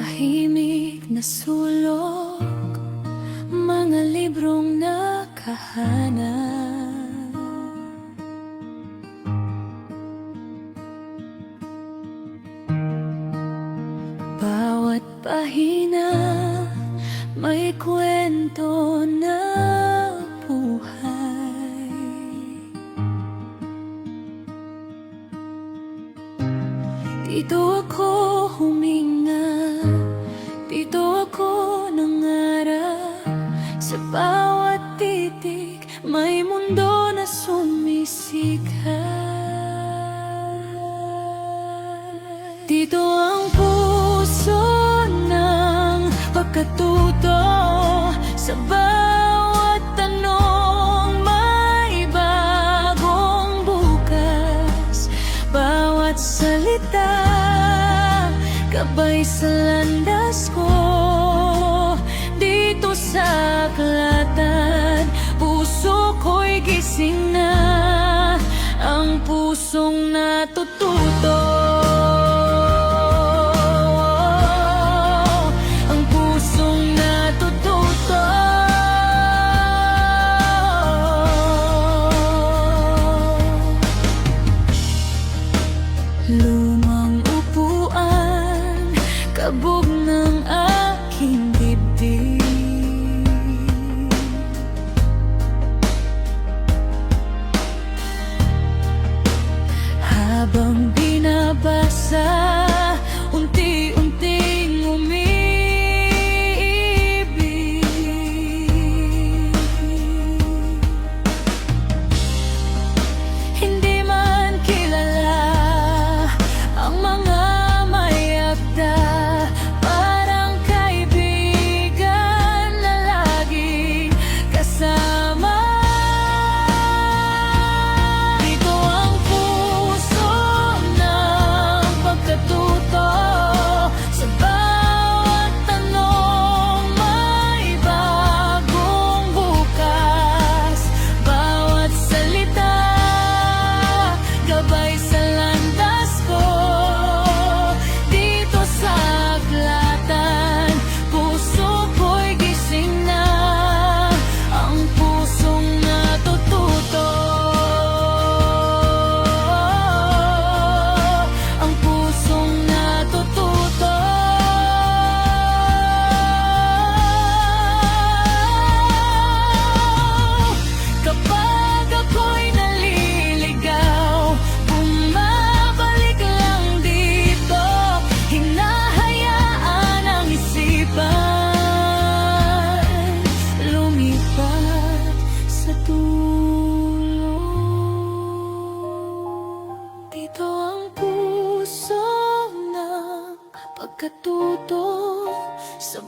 tahimik na sulok, mga librong nakahanap. Bawat pahina may kwento na buhay. Dito ako huminga, dito ako nangarap. Sa bawat titik may mundo na sumisikat. Dito ang puso ng pagkatuto. Sa bawat tanong may bagong bukas. Bawat salita gabay sa landas ko. Dito sa aklatan, puso ko'y gising na. Ang pusong natututo, ang pusong natututo. Lumang upuan, kabog ng aking dibdib. Habang binabasa, unti-unting umiibig. Hindi man kilala ang mga mayakda, parang kaibigan na laging kasama. Dito ang puso ng pagkatuto. Sa bawat tanong may bagong bukas. Bawat salita gabay sa landas ko. Dito sa aklatan, puso ko'y gising na. Ang pusong natututo, ang pusong natututo. Kapag ako'y naliligaw, bumabalik lang dito. Hinahayaan ang isipan lumipat sa dulo. Dito ang puso ng pagkatuto. Sa